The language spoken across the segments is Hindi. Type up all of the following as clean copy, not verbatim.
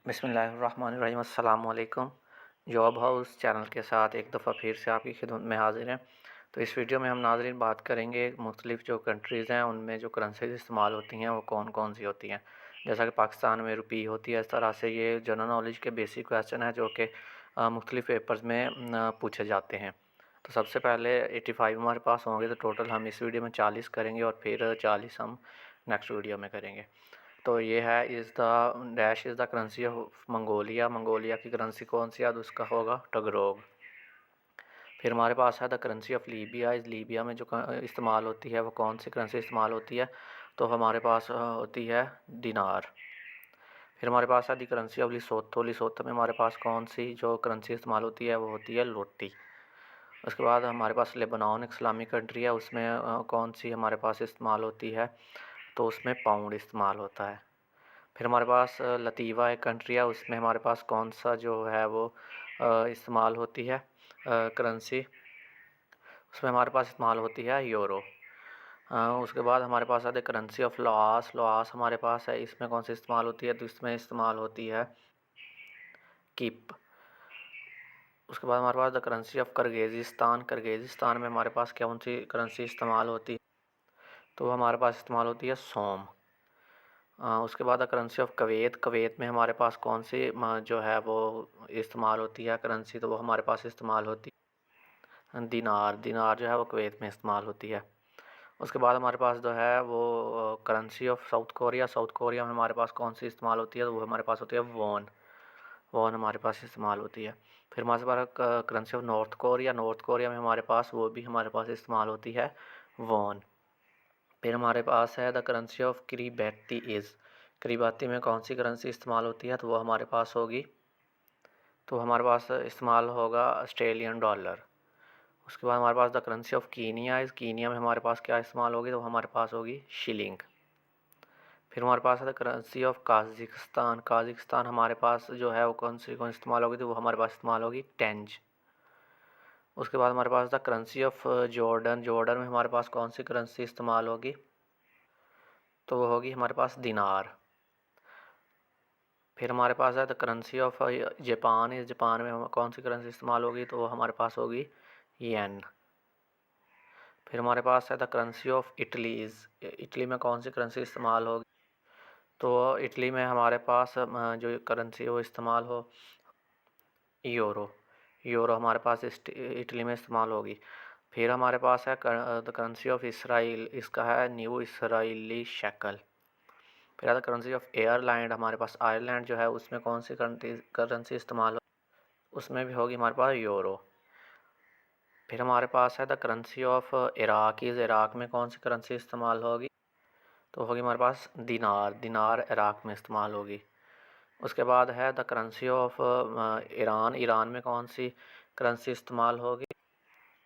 बिस्मिल्लाहिर्रहमानिर्रहीम। अस्सलाम वालेकुम। जॉब हाउस चैनल के साथ एक दफ़ा फिर से आपकी खिदमत में हाज़िर हैं। तो इस वीडियो में हम नाज़रीन बात करेंगे मुख्तलिफ़ जो कंट्रीज़ हैं उनमें जो करेंसीज़ इस्तेमाल होती हैं वो कौन कौन सी होती हैं। जैसा कि पाकिस्तान में रुपये होती है, इस तरह से ये जनरल नॉलेज के बेसिक क्वेश्चन है जो कि मुख्तलिफ़ पेपर्स में पूछे जाते हैं। तो सबसे पहले 85 हमारे पास होंगे, तो टोटल हम इस वीडियो में 40 करेंगे और फिर 40 हम नेक्स्ट वीडियो में करेंगे। तो ये है is the currency of Mongolia. Mongolia की करेंसी कौन सी है? तो उसका होगा टगरोग। फिर हमारे पास है द करेंसी ऑफ लीबिया। इस लीबिया में जो इस्तेमाल होती है वो कौन सी करेंसी इस्तेमाल होती है? तो हमारे पास होती है दिनार। फिर हमारे पास है द करेंसी ऑफ लिसोथो। लिसोथो में हमारे पास कौन सी जो करेंसी इस्तेमाल होती है वो होती है लोटी। उसके बाद हमारे पास लेबनान एक इस्लामिक कंट्री है, उसमें कौन सी हमारे पास इस्तेमाल होती है? तो उसमें पाउंड इस्तेमाल होता है। फिर हमारे पास लतीवा एक कंट्री है, उसमें हमारे पास कौन सा जो है वो इस्तेमाल होती है करेंसी? उसमें हमारे पास इस्तेमाल होती है यूरो। उसके बाद हमारे पास आते करेंसी ऑफ लाओस। लाओस हमारे पास है, इसमें कौन सी इस्तेमाल होती है? तो इसमें इस्तेमाल होती है किप। उसके बाद हमारे पास द करेंसी ऑफ किर्गिज़िस्तान। किर्गिज़िस्तान में हमारे पास कौन सी करेंसी इस्तेमाल होती है? तो हमारे पास इस्तेमाल होती है सोम। उसके बाद करेंसी ऑफ कवैत। कवैत में हमारे पास कौन सी जो है वो इस्तेमाल होती है करेंसी? तो वो हमारे पास इस्तेमाल होती है दिनार। दिनार जो है वो कवैत में इस्तेमाल होती है। उसके बाद हमारे पास जो है वो currency of south Korea. South Korea में हमारे पास कौन सी इस्तेमाल होती है? तो वो हमारे पास होती है वॉन। वॉन हमारे पास इस्तेमाल होती है। फिर हमारे पास currency of North Korea. North Korea में हमारे पास वो भी हमारे पास इस्तेमाल होती है वॉन। फिर हमारे पास है the currency of Kiribati. Kiribati में कौन सी करेंसी इस्तेमाल होती है? तो वो हमारे पास होगी, तो हमारे पास इस्तेमाल होगा ऑस्ट्रेलियन डॉलर। उसके बाद हमारे पास द करेंसी ऑफ कीनिया। इस कीनिया में हमारे पास क्या इस्तेमाल होगी? तो हमारे पास होगी शिलिंग। फिर हमारे पास है द करेंसी ऑफ काज़िकिस्तान। काज़िकिस्तान हमारे पास जो है वो कौन इस्तेमाल होगी? तो वो हमारे पास इस्तेमाल होगी टेंज। उसके बाद हमारे पास the currency of Jordan. Jordan में हमारे पास कौन सी करेंसी इस्तेमाल होगी? तो वो होगी हमारे पास दिनार। फिर हमारे पास है द करेंसी ऑफ जापान। इस जापान में कौन सी करेंसी इस्तेमाल होगी? तो वो हमारे पास होगी येन। फिर हमारे पास है the currency of Italy. Italy में कौन सी करेंसी इस्तेमाल होगी? तो इटली में हमारे पास जो करेंसी वो इस्तेमाल हो यूरो। यूरो हमारे पास इटली में इस्तेमाल होगी। फिर हमारे पास है द करेंसी ऑफ इसराइल। इसका है न्यू इसराइली शेकल। फिर है द करेंसी ऑफ एयरलैंड। हमारे पास आयरलैंड जो है उसमें कौन सी करेंसी इस्तेमाल हो? उसमें भी होगी हमारे पास यूरो। फिर हमारे पास है द करेंसी ऑफ इराक। इस इराक में कौन सी करेंसी इस्तेमाल होगी? तो होगी हमारे पास दिनार। दिनार इराक में इस्तेमाल होगी। उसके बाद है the currency of Iran. Iran में कौन सी करेंसी इस्तेमाल होगी?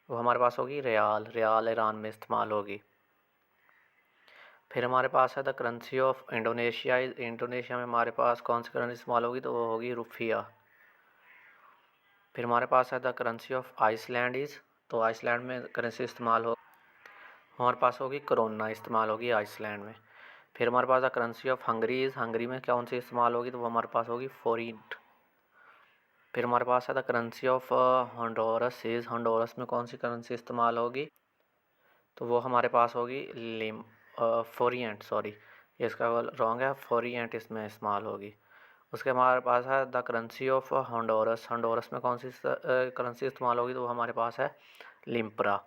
वो हमारे पास होगी रियाल। रियाल ईरान में इस्तेमाल होगी। फिर हमारे पास है the currency of Indonesia. Indonesia में हमारे पास कौन सी करेंसी इस्तेमाल होगी? तो वो होगी रुपया। फिर हमारे पास है द करेंसी ऑफ आइसलैंड। तो आइसलैंड में करेंसी इस्तेमाल हो, हमारे पास होगी करोना इस्तेमाल होगी आइसलैंड में। फिर हमारे पास the currency of Hungary. Hungary में कौन सी इस्तेमाल होगी? तो वो हमारे पास होगी फोरिंट। फिर हमारे पास है द करेंसी ऑफ होंडोरस। होंडोरस में कौन सी करेंसी इस्तेमाल होगी? तो वो हमारे पास होगी लिम फोरिएंट। सॉरी, ये इसका रॉन्ग है, फोरिएंट इसमें इस्तेमाल होगी। उसके हमारे पास है द करेंसी ऑफ होंडोरस। होंडोरस में कौन सी करेंसी इस्तेमाल होगी? तो वो हमारे पास है लिम्परा।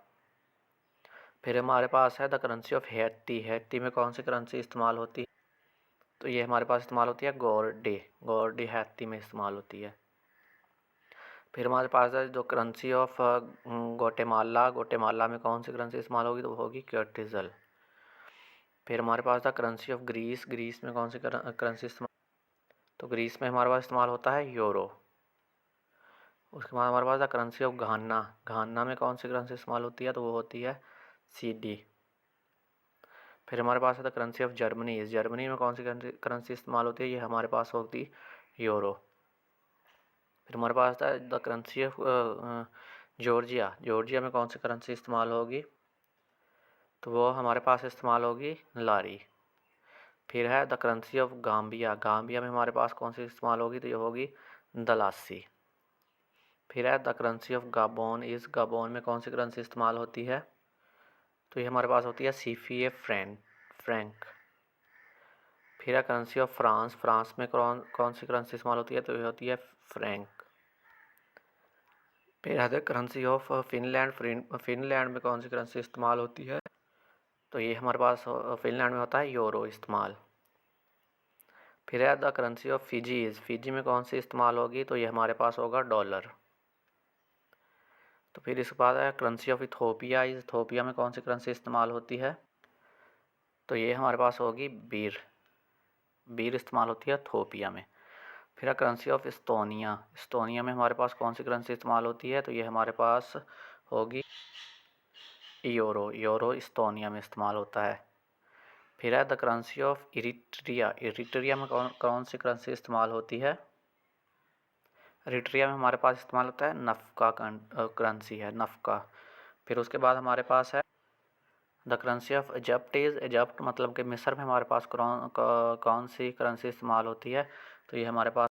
फिर हमारे पास है the currency of Haiti. Haiti में कौन सी करेंसी इस्तेमाल होती है? तो ये हमारे पास इस्तेमाल होती है गोरडे। गोरडे हैती में इस्तेमाल होती है। फिर हमारे पास है जो करेंसी ऑफ गोटेमाला। गोटेमाला में कौन सी करेंसी इस्तेमाल होगी? तो वो होगी क्योटिज़ल। फिर हमारे पास था करेंसी ऑफ ग्रीस। ग्रीस में कौन सी करेंसी इस्तेमाल? तो ग्रीस में हमारे पास इस्तेमाल होता है यूरो। उसके बाद हमारे पास था करेंसी ऑफ घाना। घाना में कौन सी करेंसी इस्तेमाल होती है? तो वो होती है सीडी। फिर हमारे पास है the currency of Germany. Germany में कौन सी करेंसी इस्तेमाल होती है? ये हमारे पास होती यूरो। फिर हमारे पास था the currency of Georgia. Georgia में कौन सी करेंसी इस्तेमाल होगी? तो वो हमारे पास इस्तेमाल होगी लारी। फिर है the currency of Gambia, Gambia में हमारे पास कौन सी इस्तेमाल होगी, तो ये होगी दलासी। फिर है द करेंसी ऑफ गाबोन, इस गाबोन में कौन सी करेंसी इस्तेमाल होती है, तो ये हमारे पास होती है सीफीए फ्रैंक। फिर है करेंसी ऑफ फ्रांस, फ्रांस में कौन कौन सी करेंसी इस्तेमाल होती है, तो ये होती है फ्रैंक। फिर है the currency of Finland, Finland में कौन सी करेंसी इस्तेमाल होती है, तो ये हमारे पास फिनलैंड में होता है यूरो इस्तेमाल। फिर है द करेंसी ऑफ फिजीज, फिजी में कौन सी इस्तेमाल होगी, तो ये हमारे पास होगा डॉलर। तो फिर इसके बाद है करेंसी ऑफ इथोपिया, इथोपिया में कौन सी करेंसी इस्तेमाल होती है, तो ये हमारे पास होगी बीर इस्तेमाल होती है इथोपिया में। फिर है करेंसी ऑफ इस्तोनिया, इस्तोनिया में हमारे पास कौन सी करेंसी इस्तेमाल होती है, तो ये हमारे पास होगी यूरो इस्तोनिया में इस्तेमाल होता है। फिर है the currency of Eritrea, Eritrea में कौन कौन सी करेंसी इस्तेमाल होती है, इरिट्रिया में हमारे पास इस्तेमाल होता है नफ़का करेंसी है नफ़का। फिर उसके बाद हमारे पास है द करेंसी ऑफ इजप्ट, इजप्ट मतलब कि मिस्र में हमारे पास कौन सी करेंसी इस्तेमाल होती है, तो ये हमारे पास